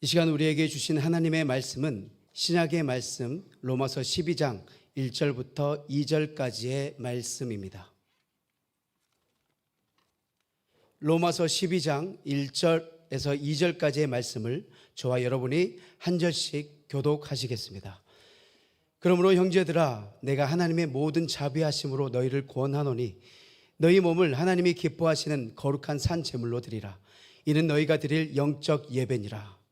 이 시간 우리에게 주신 하나님의 말씀은 신약의 말씀 로마서 12장 1절부터 2절까지의 말씀입니다. 로마서 12장 1절에서 2절까지의 말씀을 저와 여러분이 한 절씩 교독하시겠습니다. 그러므로 형제들아, 내가 하나님의 모든 자비하심으로 너희를 권하노니 너희 몸을 하나님이 기뻐하시는 거룩한 산 제물로 드리라. 이는 너희가 드릴 영적 예배니라.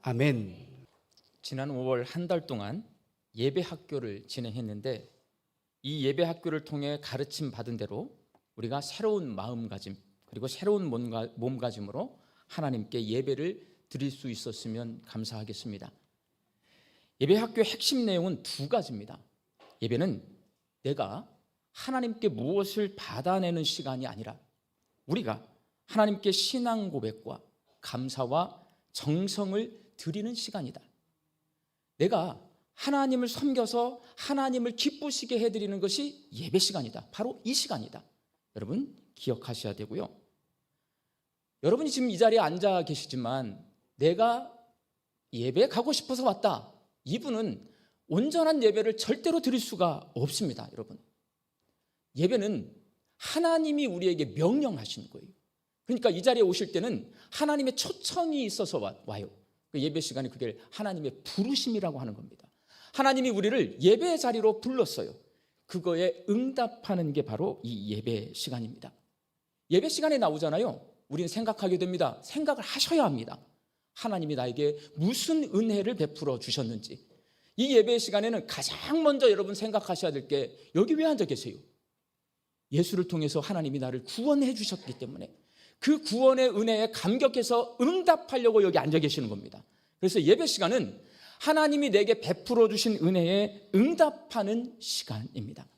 아멘. 지난 5월 한 달 동안 예배 학교를 진행했는데 이 예배 학교를 통해 가르침 받은 대로 우리가 새로운 마음가짐 그리고 새로운 몸가짐으로 하나님께 예배를 드릴 수 있었으면 감사하겠습니다. 예배 학교의 핵심 내용은 두 가지입니다. 예배는 내가 하나님께 무엇을 받아내는 시간이 아니라 우리가 하나님께 신앙 고백과 감사와 정성을 드리는 시간이다. 내가 하나님을 섬겨서 하나님을 기쁘시게 해드리는 것이 예배 시간이다. 바로 이 시간이다. 여러분 기억하셔야 되고요. 여러분이 지금 이 자리에 앉아 계시지만 내가 예배 가고 싶어서 왔다. 이분은 온전한 예배를 절대로 드릴 수가 없습니다. 여러분, 예배는 하나님이 우리에게 명령하시는 거예요. 그러니까 이 자리에 오실 때는 하나님의 초청이 있어서 와요. 그 예배 시간이 그게 하나님의 부르심이라고 하는 겁니다. 하나님이 우리를 예배 자리로 불렀어요. 그거에 응답하는 게 바로 이 예배 시간입니다. 예배 시간에 나오잖아요. 우리는 생각하게 됩니다. 생각을 하셔야 합니다. 하나님이 나에게 무슨 은혜를 베풀어 주셨는지. 이 예배 시간에는 가장 먼저 여러분 생각하셔야 될 게 여기 왜 앉아 계세요? 예수를 통해서 하나님이 나를 구원해 주셨기 때문에 그 구원의 은혜에 감격해서 응답하려고 여기 앉아 계시는 겁니다. 그래서 예배 시간은 하나님이 내게 베풀어 주신 은혜에 응답하는 시간입니다.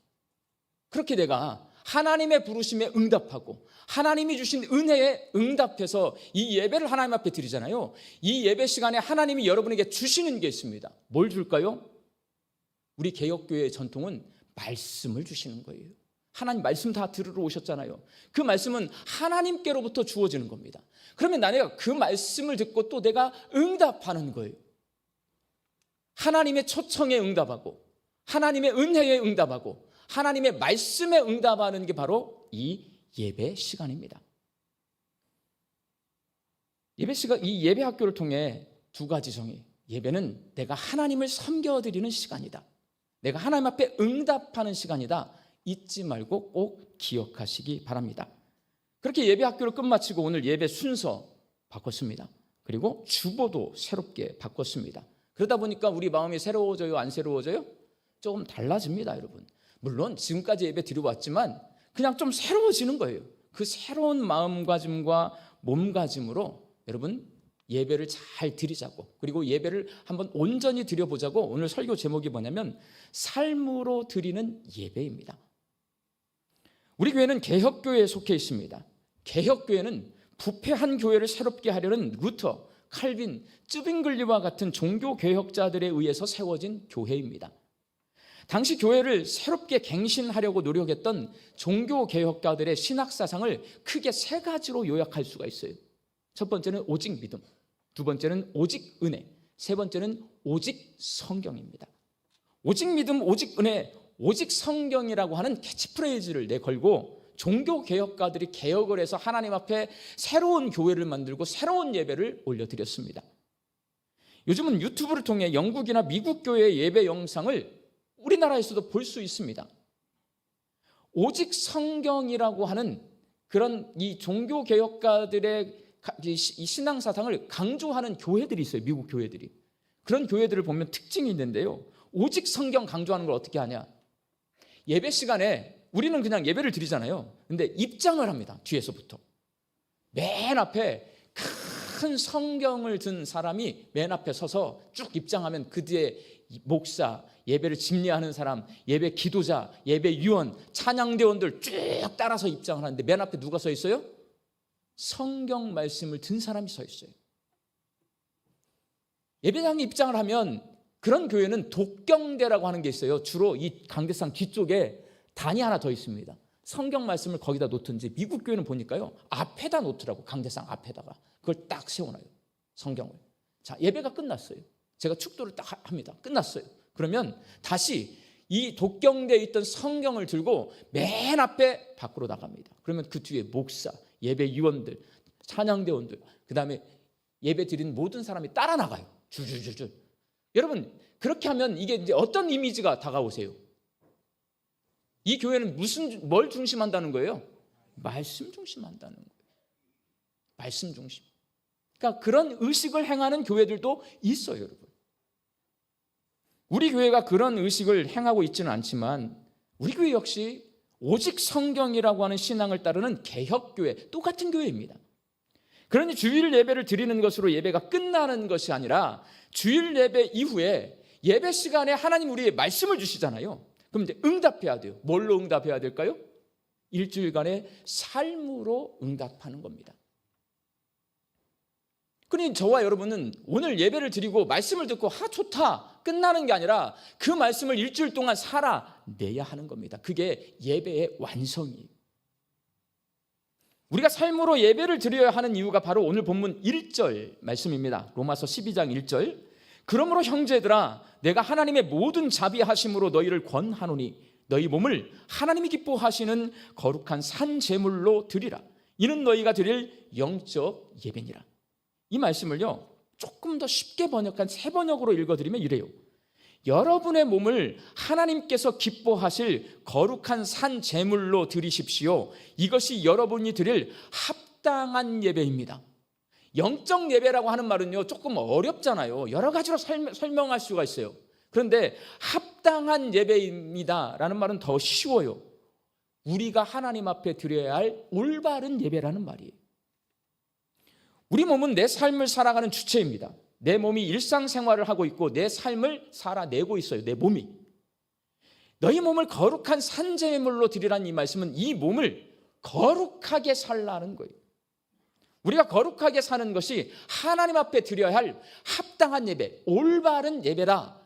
그렇게 내가 하나님의 부르심에 응답하고 하나님이 주신 은혜에 응답해서 이 예배를 하나님 앞에 드리잖아요. 이 예배 시간에 하나님이 여러분에게 주시는 게 있습니다. 뭘 줄까요? 우리 개혁교회의 전통은 말씀을 주시는 거예요. 하나님 말씀 다 들으러 오셨잖아요. 그 말씀은 하나님께로부터 주어지는 겁니다. 그러면 내가 그 말씀을 듣고 또 내가 응답하는 거예요. 하나님의 초청에 응답하고 하나님의 은혜에 응답하고 하나님의 말씀에 응답하는 게 바로 이 예배 시간입니다. 이 예배 학교를 통해 두 가지 정의. 예배는 내가 하나님을 섬겨드리는 시간이다. 내가 하나님 앞에 응답하는 시간이다. 잊지 말고 꼭 기억하시기 바랍니다. 그렇게 예배 학교를 끝마치고 오늘 예배 순서 바꿨습니다. 그리고 주보도 새롭게 바꿨습니다. 그러다 보니까 우리 마음이 새로워져요? 안 새로워져요? 조금 달라집니다, 여러분. 물론 지금까지 예배 드리고 왔지만 그냥 좀 새로워지는 거예요. 그 새로운 마음가짐과 몸가짐으로 여러분 예배를 잘 드리자고, 그리고 예배를 한번 온전히 드려보자고 오늘 설교 제목이 뭐냐면 삶으로 드리는 예배입니다. 우리 교회는 개혁교회에 속해 있습니다. 개혁교회는 부패한 교회를 새롭게 하려는 루터, 칼빈, 쯔빙글리와 같은 종교개혁자들에 의해서 세워진 교회입니다. 당시 교회를 새롭게 갱신하려고 노력했던 종교개혁가들의 신학사상을 크게 세 가지로 요약할 수가 있어요. 첫 번째는 오직 믿음, 두 번째는 오직 은혜, 세 번째는 오직 성경입니다. 오직 믿음, 오직 은혜, 오직 성경이라고 하는 캐치프레이즈를 내걸고 종교개혁가들이 개혁을 해서 하나님 앞에 새로운 교회를 만들고 새로운 예배를 올려드렸습니다. 요즘은 유튜브를 통해 영국이나 미국 교회의 예배 영상을 우리나라에서도 볼 수 있습니다. 오직 성경이라고 하는 그런 이 종교개혁가들의 이 신앙사상을 강조하는 교회들이 있어요. 미국 교회들이. 그런 교회들을 보면 특징이 있는데요. 오직 성경 강조하는 걸 어떻게 하냐? 예배 시간에 우리는 그냥 예배를 드리잖아요. 근데 입장을 합니다. 뒤에서부터. 맨 앞에 큰 성경을 든 사람이 맨 앞에 서서 쭉 입장하면 그 뒤에 목사, 예배를 집례하는 사람, 예배 기도자, 예배 위원, 찬양대원들 쭉 따라서 입장을 하는데 맨 앞에 누가 서 있어요? 성경 말씀을 든 사람이 서 있어요. 예배당에 입장을 하면 그런 교회는 독경대라고 하는 게 있어요. 주로 이 강대상 뒤쪽에 단이 하나 더 있습니다. 성경 말씀을 거기다 놓든지, 미국 교회는 보니까요, 앞에다 놓더라고. 강대상 앞에다가 그걸 딱 세워놔요, 성경을. 자, 예배가 끝났어요. 제가 축도를 딱 합니다. 끝났어요. 그러면 다시 이 독경대에 있던 성경을 들고 맨 앞에 밖으로 나갑니다. 그러면 그 뒤에 목사, 예배위원들, 찬양대원들, 그 다음에 예배 드리는 모든 사람이 따라 나가요. 줄줄줄줄. 여러분, 그렇게 하면 이게 이제 어떤 이미지가 다가오세요? 이 교회는 뭘 중심한다는 거예요? 말씀 중심한다는 거예요. 말씀 중심. 그러니까 그런 의식을 행하는 교회들도 있어요, 여러분. 우리 교회가 그런 의식을 행하고 있지는 않지만 우리 교회 역시 오직 성경이라고 하는 신앙을 따르는 개혁교회, 똑같은 교회입니다. 그러니 주일 예배를 드리는 것으로 예배가 끝나는 것이 아니라 주일 예배 이후에 예배 시간에 하나님 우리의 말씀을 주시잖아요. 그럼 이제 응답해야 돼요. 뭘로 응답해야 될까요? 일주일간의 삶으로 응답하는 겁니다. 그러니 저와 여러분은 오늘 예배를 드리고 말씀을 듣고 좋다 끝나는 게 아니라 그 말씀을 일주일 동안 살아내야 하는 겁니다. 그게 예배의 완성이에요. 우리가 삶으로 예배를 드려야 하는 이유가 바로 오늘 본문 1절 말씀입니다. 로마서 12장 1절. 그러므로 형제들아, 내가 하나님의 모든 자비하심으로 너희를 권하노니 너희 몸을 하나님이 기뻐하시는 거룩한 산 제물로 드리라. 이는 너희가 드릴 영적 예배니라. 이 말씀을요, 조금 더 쉽게 번역한 새 번역으로 읽어드리면 이래요. 여러분의 몸을 하나님께서 기뻐하실 거룩한 산 제물로 드리십시오. 이것이 여러분이 드릴 합당한 예배입니다. 영적 예배라고 하는 말은요, 조금 어렵잖아요. 여러 가지로 설명할 수가 있어요. 그런데 합당한 예배입니다라는 말은 더 쉬워요. 우리가 하나님 앞에 드려야 할 올바른 예배라는 말이에요. 우리 몸은 내 삶을 살아가는 주체입니다. 내 몸이 일상생활을 하고 있고 내 삶을 살아내고 있어요. 내 몸이. 너희 몸을 거룩한 산제물로 드리라는 이 말씀은 이 몸을 거룩하게 살라는 거예요. 우리가 거룩하게 사는 것이 하나님 앞에 드려야 할 합당한 예배, 올바른 예배라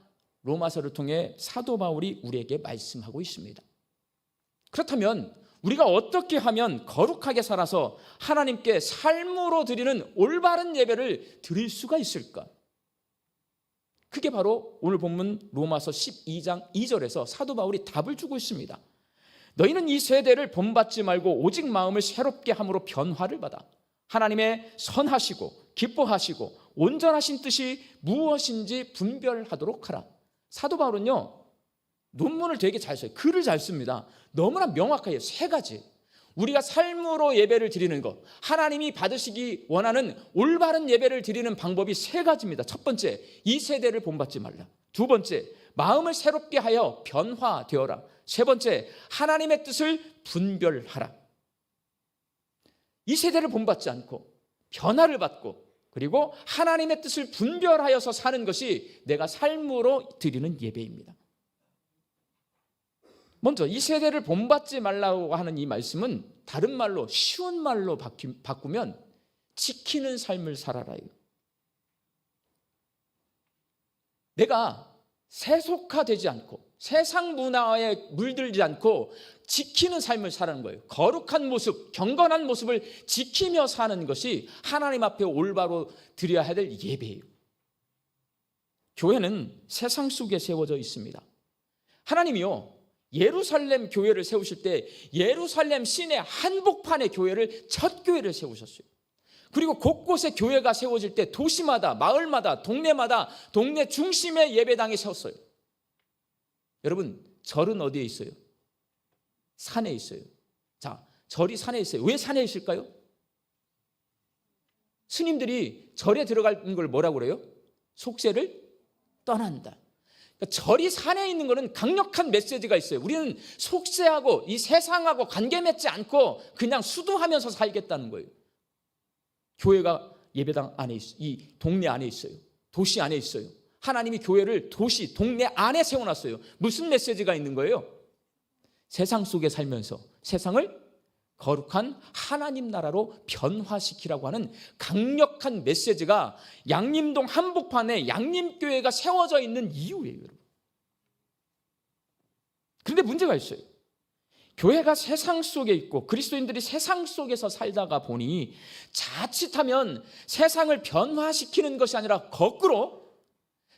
로마서를 통해 사도 바울이 우리에게 말씀하고 있습니다. 그렇다면 우리가 어떻게 하면 거룩하게 살아서 하나님께 삶으로 드리는 올바른 예배를 드릴 수가 있을까? 그게 바로 오늘 본문 로마서 12장 2절에서 사도 바울이 답을 주고 있습니다. 너희는 이 세대를 본받지 말고 오직 마음을 새롭게 함으로 변화를 받아 하나님의 선하시고 기뻐하시고 온전하신 뜻이 무엇인지 분별하도록 하라. 사도 바울은요, 논문을 되게 잘 써요. 글을 잘 씁니다. 너무나 명확해요. 세 가지. 우리가 삶으로 예배를 드리는 것, 하나님이 받으시기 원하는 올바른 예배를 드리는 방법이 세 가지입니다. 첫 번째, 이 세대를 본받지 말라. 두 번째, 마음을 새롭게 하여 변화되어라. 세 번째, 하나님의 뜻을 분별하라. 이 세대를 본받지 않고 변화를 받고 그리고 하나님의 뜻을 분별하여서 사는 것이 내가 삶으로 드리는 예배입니다. 먼저 이 세대를 본받지 말라고 하는 이 말씀은 다른 말로 쉬운 말로 바꾸면 지키는 삶을 살아라요. 내가 세속화되지 않고 세상 문화에 물들지 않고 지키는 삶을 사는 거예요. 거룩한 모습, 경건한 모습을 지키며 사는 것이 하나님 앞에 올바로 드려야 될 예배예요. 교회는 세상 속에 세워져 있습니다. 하나님이요, 예루살렘 교회를 세우실 때 예루살렘 시내 한복판에 교회를 첫 교회를 세우셨어요. 그리고 곳곳에 교회가 세워질 때 도시마다 마을마다 동네마다 동네 중심의 예배당이 세웠어요. 여러분, 절은 어디에 있어요? 산에 있어요. 자, 절이 산에 있어요. 왜 산에 있을까요? 스님들이 절에 들어가는 걸 뭐라고 그래요? 속세를 떠난다. 그러니까 절이 산에 있는 것은 강력한 메시지가 있어요. 우리는 속세하고 이 세상하고 관계 맺지 않고 그냥 수도하면서 살겠다는 거예요. 교회가 예배당 안에 있어요. 이 동네 안에 있어요. 도시 안에 있어요. 하나님이 교회를 도시, 동네 안에 세워놨어요. 무슨 메시지가 있는 거예요? 세상 속에 살면서 세상을 거룩한 하나님 나라로 변화시키라고 하는 강력한 메시지가 양림동 한복판에 양림교회가 세워져 있는 이유예요, 여러분. 그런데 문제가 있어요. 교회가 세상 속에 있고 그리스도인들이 세상 속에서 살다가 보니 자칫하면 세상을 변화시키는 것이 아니라 거꾸로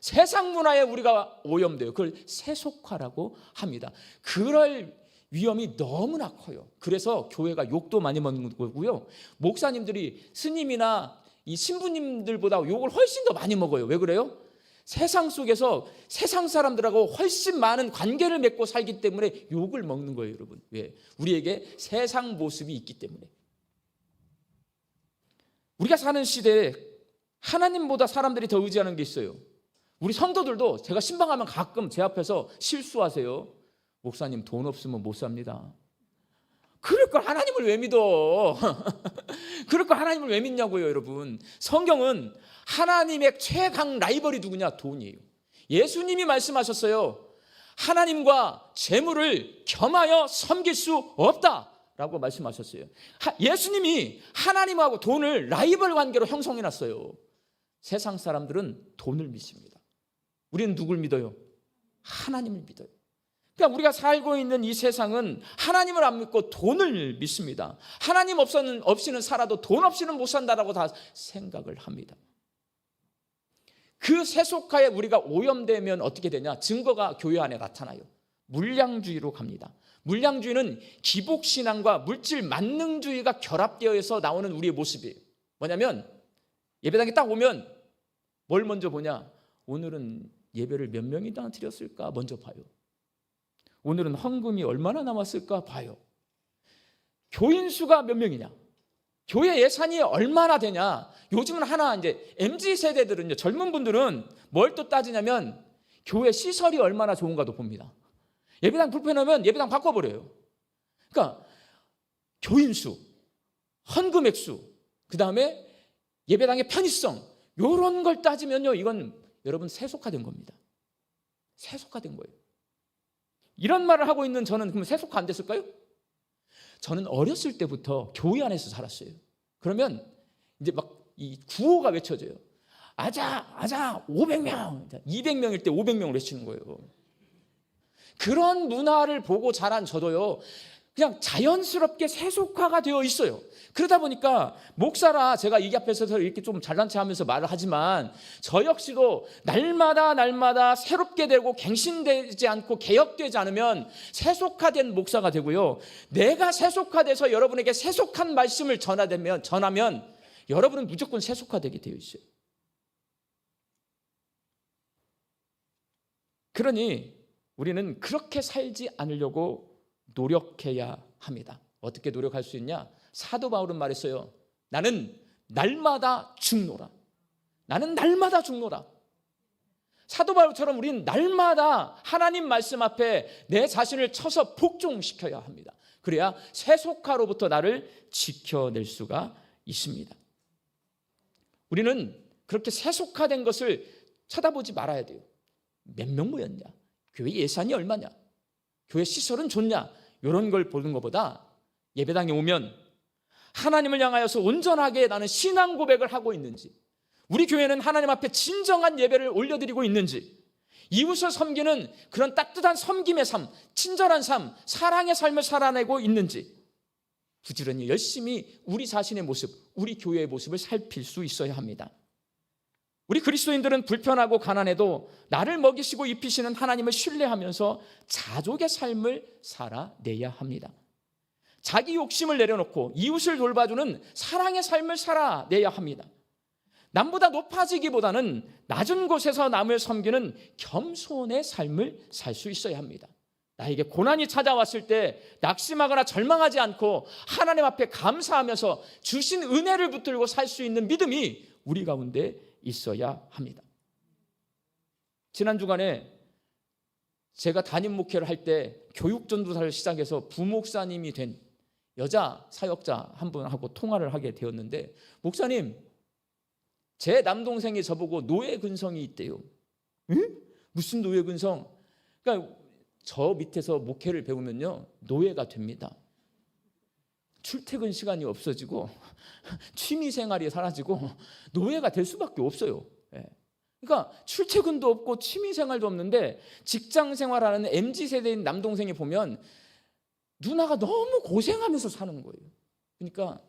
세상 문화에 우리가 오염돼요. 그걸 세속화라고 합니다. 그럴 위험이 너무나 커요. 그래서 교회가 욕도 많이 먹는 거고요. 목사님들이 스님이나 이 신부님들보다 욕을 훨씬 더 많이 먹어요. 왜 그래요? 세상 속에서 세상 사람들하고 훨씬 많은 관계를 맺고 살기 때문에 욕을 먹는 거예요, 여러분. 왜? 우리에게 세상 모습이 있기 때문에. 우리가 사는 시대에 하나님보다 사람들이 더 의지하는 게 있어요. 우리 성도들도 제가 신방하면 가끔 제 앞에서 실수하세요. 목사님, 돈 없으면 못 삽니다. 그럴 걸 하나님을 왜 믿어? 그럴 걸 하나님을 왜 믿냐고요, 여러분. 성경은 하나님의 최강 라이벌이 누구냐? 돈이에요. 예수님이 말씀하셨어요. 하나님과 재물을 겸하여 섬길 수 없다라고 말씀하셨어요. 예수님이 하나님하고 돈을 라이벌 관계로 형성해놨어요. 세상 사람들은 돈을 믿습니다. 우리는 누굴 믿어요? 하나님을 믿어요. 그러니까 우리가 살고 있는 이 세상은 하나님을 안 믿고 돈을 믿습니다. 하나님 없이는 살아도 돈 없이는 못 산다라고 다 생각을 합니다. 그 세속화에 우리가 오염되면 어떻게 되냐? 증거가 교회 안에 나타나요. 물량주의로 갑니다. 물량주의는 기복신앙과 물질 만능주의가 결합되어 서 나오는 우리의 모습이에요. 뭐냐면 예배당에 딱 오면 뭘 먼저 보냐? 오늘은 예배를 몇 명이나 드렸을까 먼저 봐요. 오늘은 헌금이 얼마나 남았을까 봐요. 교인 수가 몇 명이냐? 교회 예산이 얼마나 되냐? 요즘은 하나 이제 MZ 세대들은요, 젊은 분들은 뭘 또 따지냐면 교회 시설이 얼마나 좋은가도 봅니다. 예배당 불편하면 예배당 바꿔버려요. 그러니까 교인 수, 헌금 액수, 그 다음에 예배당의 편의성, 이런 걸 따지면요, 이건 여러분 세속화된 겁니다. 세속화된 거예요. 이런 말을 하고 있는 저는 그럼 세속화 안 됐을까요? 저는 어렸을 때부터 교회 안에서 살았어요. 그러면 이제 막 이 구호가 외쳐져요. 아자 500명, 200명일 때 500명을 외치는 거예요. 그런 문화를 보고 자란 저도요, 그냥 자연스럽게 세속화가 되어 있어요. 그러다 보니까 목사라 제가 이 앞에서 이렇게 좀 잘난 체 하면서 말을 하지만 저 역시도 날마다 새롭게 되고 갱신되지 않고 개혁되지 않으면 세속화된 목사가 되고요. 내가 세속화돼서 여러분에게 세속한 말씀을 전하면 여러분은 무조건 세속화되게 되어 있어요. 그러니 우리는 그렇게 살지 않으려고 노력해야 합니다. 어떻게 노력할 수 있냐? 사도 바울은 말했어요. 나는 날마다 죽노라. 나는 날마다 죽노라. 사도 바울처럼 우리는 날마다 하나님 말씀 앞에 내 자신을 쳐서 복종시켜야 합니다. 그래야 세속화로부터 나를 지켜낼 수가 있습니다. 우리는 그렇게 세속화된 것을 쳐다보지 말아야 돼요. 몇 명 모였냐? 교회 예산이 얼마냐? 교회 시설은 좋냐? 이런 걸 보는 것보다 예배당에 오면 하나님을 향하여서 온전하게 나는 신앙 고백을 하고 있는지, 우리 교회는 하나님 앞에 진정한 예배를 올려드리고 있는지, 이웃을 섬기는 그런 따뜻한 섬김의 삶, 친절한 삶, 사랑의 삶을 살아내고 있는지 부지런히 열심히 우리 자신의 모습, 우리 교회의 모습을 살필 수 있어야 합니다. 우리 그리스도인들은 불편하고 가난해도 나를 먹이시고 입히시는 하나님을 신뢰하면서 자족의 삶을 살아내야 합니다. 자기 욕심을 내려놓고 이웃을 돌봐주는 사랑의 삶을 살아내야 합니다. 남보다 높아지기보다는 낮은 곳에서 남을 섬기는 겸손의 삶을 살 수 있어야 합니다. 나에게 고난이 찾아왔을 때 낙심하거나 절망하지 않고 하나님 앞에 감사하면서 주신 은혜를 붙들고 살 수 있는 믿음이 우리 가운데 있어야 합니다. 지난 주간에 제가 담임 목회를 할 때 교육전도사를 시작해서 부목사님이 된 여자 사역자 한 분하고 통화를 하게 되었는데, 목사님, 제 남동생이 저보고 노예 근성이 있대요. 응? 무슨 노예 근성? 그러니까 저 밑에서 목회를 배우면요, 노예가 됩니다. 출퇴근 시간이 없어지고 취미 생활이 사라지고 노예가 될 수밖에 없어요. 예. 그러니까 출퇴근도 없고 취미 생활도 없는데 직장 생활하는 MZ세대인 남동생이 보면 누나가 너무 고생하면서 사는 거예요. 그러니까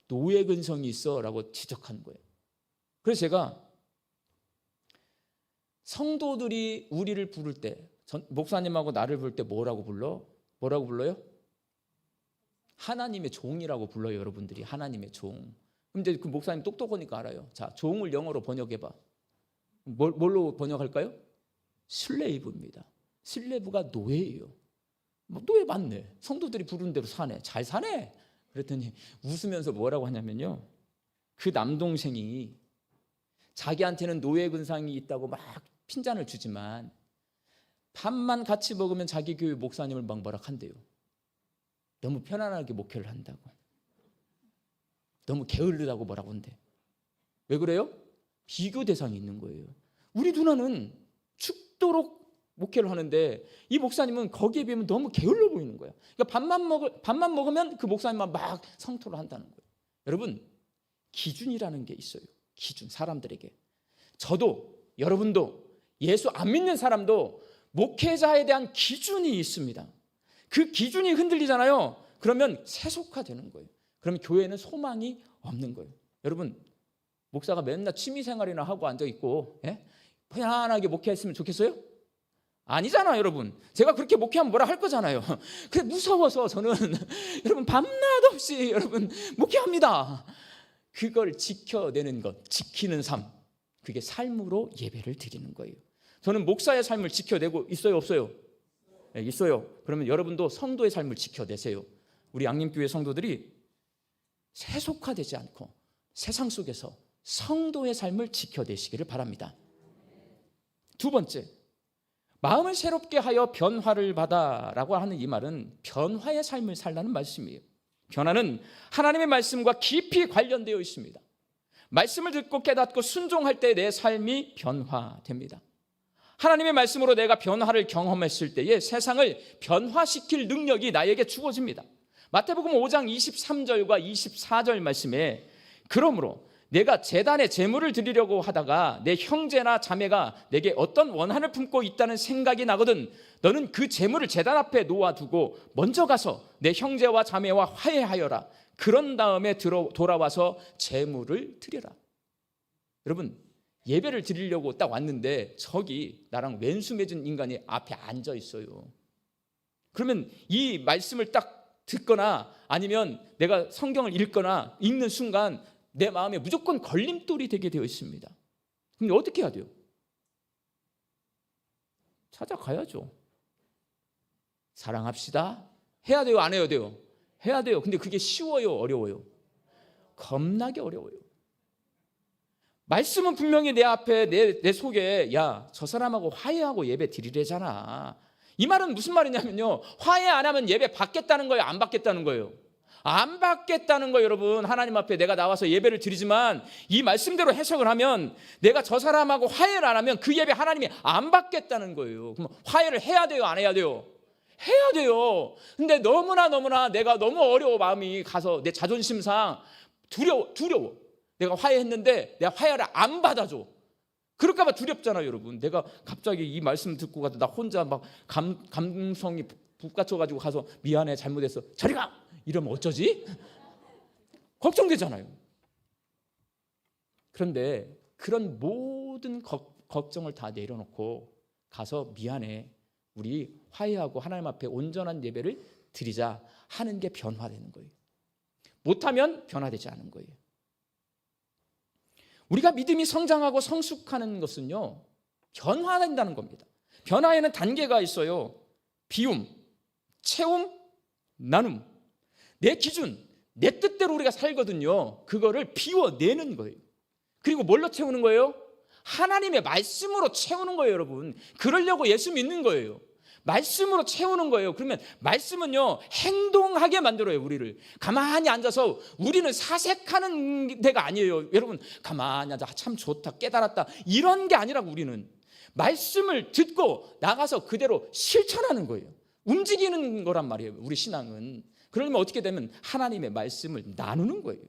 노예 근성이 있어라고 지적하는 거예요. 그래서 제가 성도들이 우리를 부를 때, 목사님하고 나를 부를 때 뭐라고 불러? 뭐라고 불러요? 하나님의 종이라고 불러요. 여러분들이 하나님의 종. 근데 그 목사님 똑똑하니까 알아요. 자, 종을 영어로 번역해봐. 뭘로 번역할까요? 슬레이브입니다. 슬레이브가 노예예요. 뭐 노예 맞네. 성도들이 부르는 대로 사네. 잘 사네. 그랬더니 웃으면서 뭐라고 하냐면요, 그 남동생이 자기한테는 노예 근성이 있다고 막 핀잔을 주지만 밥만 같이 먹으면 자기 교회 목사님을 막 뭐락한대요. 너무 편안하게 목회를 한다고, 너무 게으르다고 뭐라고 한대. 왜 그래요? 비교 대상이 있는 거예요. 우리 누나는 죽도록 목회를 하는데 이 목사님은 거기에 비하면 너무 게을러 보이는 거예요. 그러니까 밥만 먹으면 그 목사님만 막 성토를 한다는 거예요. 여러분, 기준이라는 게 있어요. 기준, 사람들에게. 저도, 여러분도, 예수 안 믿는 사람도 목회자에 대한 기준이 있습니다. 그 기준이 흔들리잖아요. 그러면 세속화되는 거예요. 그러면 교회는 소망이 없는 거예요. 여러분, 목사가 맨날 취미생활이나 하고 앉아있고 편안하게 목회했으면 좋겠어요? 아니잖아요. 여러분, 제가 그렇게 목회하면 뭐라 할 거잖아요. 그래, 무서워서 저는 여러분 밤낮 없이 여러분 목회합니다. 그걸 지켜내는 것, 지키는 삶, 그게 삶으로 예배를 드리는 거예요. 저는 목사의 삶을 지켜내고 있어요, 없어요? 네, 있어요. 그러면 여러분도 성도의 삶을 지켜내세요. 우리 양림교회 성도들이 세속화되지 않고 세상 속에서 성도의 삶을 지켜내시기를 바랍니다. 두 번째, 마음을 새롭게 하여 변화를 받아라고 하는 이 말은 변화의 삶을 살라는 말씀이에요. 변화는 하나님의 말씀과 깊이 관련되어 있습니다. 말씀을 듣고 깨닫고 순종할 때 내 삶이 변화됩니다. 하나님의 말씀으로 내가 변화를 경험했을 때에 세상을 변화시킬 능력이 나에게 주어집니다. 마태복음 5장 23절과 24절 말씀에, 그러므로 내가 제단에 제물을 드리려고 하다가 내 형제나 자매가 내게 어떤 원한을 품고 있다는 생각이 나거든 너는 그 제물을 제단 앞에 놓아두고 먼저 가서 내 형제와 자매와 화해하여라. 그런 다음에 돌아와서 제물을 드려라. 여러분, 예배를 드리려고 딱 왔는데 저기 나랑 왼수 맺은 인간이 앞에 앉아 있어요. 그러면 이 말씀을 딱 듣거나 아니면 내가 성경을 읽거나 읽는 순간 내 마음에 무조건 걸림돌이 되게 되어 있습니다. 그럼 어떻게 해야 돼요? 찾아가야죠. 사랑합시다. 해야 돼요, 안 해야 돼요? 해야 돼요. 근데 그게 쉬워요, 어려워요? 겁나게 어려워요. 말씀은 분명히 내 앞에 내 속에, 야, 저 사람하고 화해하고 예배 드리래잖아. 이 말은 무슨 말이냐면요, 화해 안 하면 예배 받겠다는 거예요, 안 받겠다는 거예요? 안 받겠다는 거예요. 여러분, 하나님 앞에 내가 나와서 예배를 드리지만 이 말씀대로 해석을 하면 내가 저 사람하고 화해를 안 하면 그 예배 하나님이 안 받겠다는 거예요. 그럼 화해를 해야 돼요, 안 해야 돼요? 해야 돼요. 근데 너무나 내가 너무 어려워. 마음이 가서 내 자존심상 두려워. 내가 화해했는데 내가 화해를 안 받아줘. 그럴까 봐 두렵잖아요. 여러분, 내가 갑자기 이 말씀 듣고 가서 나 혼자 막 감성이 북받쳐가지고 가서 미안해, 잘못했어, 저리 가! 이러면 어쩌지? 걱정되잖아요. 그런데 그런 모든 걱정을 다 내려놓고 가서 미안해, 우리 화해하고 하나님 앞에 온전한 예배를 드리자 하는 게 변화되는 거예요. 못하면 변화되지 않은 거예요. 우리가 믿음이 성장하고 성숙하는 것은요, 변화된다는 겁니다. 변화에는 단계가 있어요. 비움, 채움, 나눔. 내 기준, 내 뜻대로 우리가 살거든요. 그거를 비워내는 거예요. 그리고 뭘로 채우는 거예요? 하나님의 말씀으로 채우는 거예요, 여러분. 그러려고 예수 믿는 거예요. 말씀으로 채우는 거예요. 그러면 말씀은요, 행동하게 만들어요, 우리를. 가만히 앉아서 우리는 사색하는 데가 아니에요. 여러분, 가만히 앉아, 참 좋다, 깨달았다, 이런 게 아니라고. 우리는 말씀을 듣고 나가서 그대로 실천하는 거예요. 움직이는 거란 말이에요, 우리 신앙은. 그러려면 어떻게 되면 하나님의 말씀을 나누는 거예요.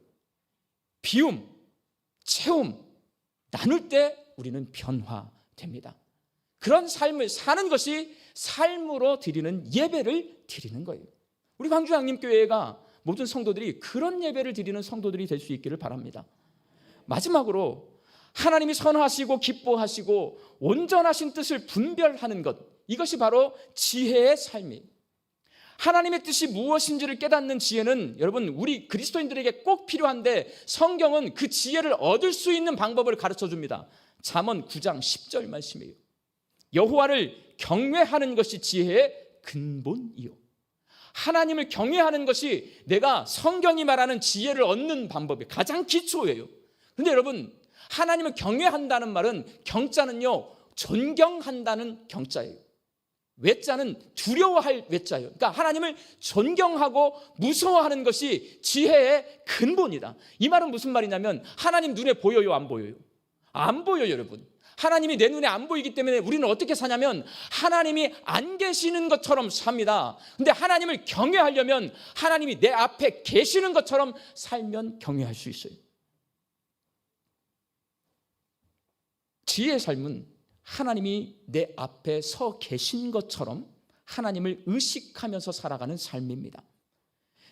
비움, 채움, 나눌 때 우리는 변화됩니다. 그런 삶을 사는 것이 삶으로 드리는 예배를 드리는 거예요. 우리 광주 양림교회가 모든 성도들이 그런 예배를 드리는 성도들이 될 수 있기를 바랍니다. 마지막으로 하나님이 선하시고 기뻐하시고 온전하신 뜻을 분별하는 것, 이것이 바로 지혜의 삶이에요. 하나님의 뜻이 무엇인지를 깨닫는 지혜는 여러분 우리 그리스도인들에게 꼭 필요한데, 성경은 그 지혜를 얻을 수 있는 방법을 가르쳐 줍니다. 잠언 9장 10절 말씀이에요. 여호와를 경외하는 것이 지혜의 근본이요. 하나님을 경외하는 것이 내가 성경이 말하는 지혜를 얻는 방법이 가장 기초예요. 그런데 여러분, 하나님을 경외한다는 말은 경자는요, 존경한다는 경자예요. 외자는 두려워할 외자예요. 그러니까 하나님을 존경하고 무서워하는 것이 지혜의 근본이다. 이 말은 무슨 말이냐면, 하나님 눈에 보여요, 안 보여요? 안 보여요, 여러분. 하나님이 내 눈에 안 보이기 때문에 우리는 어떻게 사냐면 하나님이 안 계시는 것처럼 삽니다. 근데 하나님을 경외하려면 하나님이 내 앞에 계시는 것처럼 살면 경외할 수 있어요. 지혜의 삶은 하나님이 내 앞에 서 계신 것처럼 하나님을 의식하면서 살아가는 삶입니다.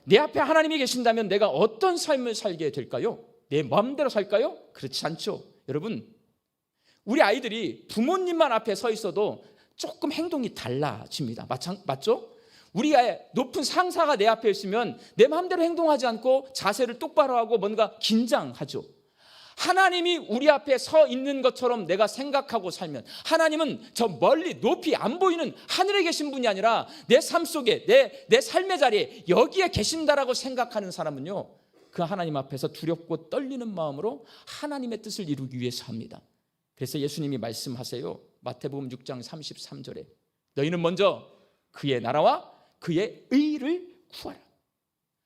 내 앞에 하나님이 계신다면 내가 어떤 삶을 살게 될까요? 내 마음대로 살까요? 그렇지 않죠. 여러분, 우리 아이들이 부모님만 앞에 서 있어도 조금 행동이 달라집니다. 맞죠? 우리의 높은 상사가 내 앞에 있으면 내 마음대로 행동하지 않고 자세를 똑바로 하고 뭔가 긴장하죠. 하나님이 우리 앞에 서 있는 것처럼 내가 생각하고 살면, 하나님은 저 멀리 높이 안 보이는 하늘에 계신 분이 아니라 내 삶 속에, 내 삶의 자리에 여기에 계신다라고 생각하는 사람은요, 그 하나님 앞에서 두렵고 떨리는 마음으로 하나님의 뜻을 이루기 위해서 합니다. 그래서 예수님이 말씀하세요. 마태복음 6장 33절에 너희는 먼저 그의 나라와 그의 의를 구하라.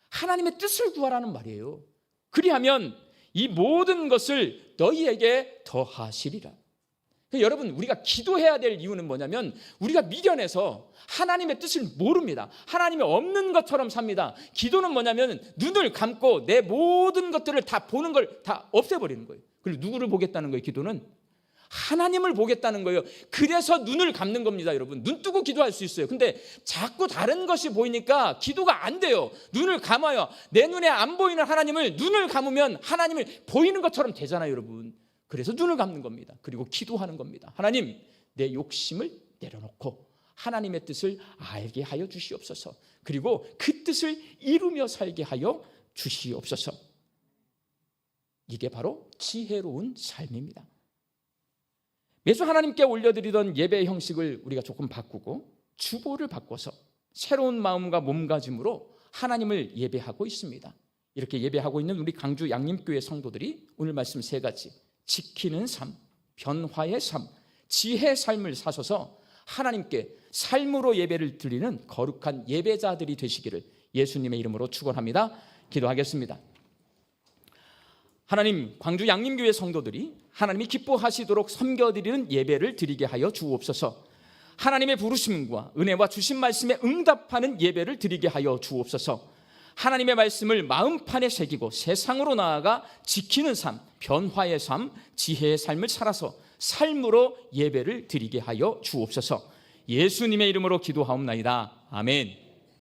하나님의 뜻을 구하라는 말이에요. 그리하면 이 모든 것을 너희에게 더하시리라. 여러분, 우리가 기도해야 될 이유는 뭐냐면 우리가 미련해서 하나님의 뜻을 모릅니다. 하나님이 없는 것처럼 삽니다. 기도는 뭐냐면 눈을 감고 내 모든 것들을 다 보는 걸 다 없애버리는 거예요. 그리고 누구를 보겠다는 거예요? 기도는 하나님을 보겠다는 거예요. 그래서 눈을 감는 겁니다, 여러분. 눈 뜨고 기도할 수 있어요. 근데 자꾸 다른 것이 보이니까 기도가 안 돼요. 눈을 감아요. 내 눈에 안 보이는 하나님을 눈을 감으면 하나님을 보이는 것처럼 되잖아요, 여러분. 그래서 눈을 감는 겁니다. 그리고 기도하는 겁니다. 하나님, 내 욕심을 내려놓고 하나님의 뜻을 알게 하여 주시옵소서. 그리고 그 뜻을 이루며 살게 하여 주시옵소서. 이게 바로 지혜로운 삶입니다. 매주 하나님께 올려드리던 예배 형식을 우리가 조금 바꾸고 주보를 바꿔서 새로운 마음과 몸가짐으로 하나님을 예배하고 있습니다. 이렇게 예배하고 있는 우리 강주 양림교회 성도들이 오늘 말씀 3가지, 지키는 삶, 변화의 삶, 지혜의 삶을 사셔서 하나님께 삶으로 예배를 드리는 거룩한 예배자들이 되시기를 예수님의 이름으로 축원합니다. 기도하겠습니다. 하나님, 광주 양림교회 성도들이 하나님이 기뻐하시도록 섬겨드리는 예배를 드리게 하여 주옵소서. 하나님의 부르심과 은혜와 주신 말씀에 응답하는 예배를 드리게 하여 주옵소서. 하나님의 말씀을 마음판에 새기고 세상으로 나아가 지키는 삶, 변화의 삶, 지혜의 삶을 살아서 삶으로 예배를 드리게 하여 주옵소서. 예수님의 이름으로 기도하옵나이다. 아멘.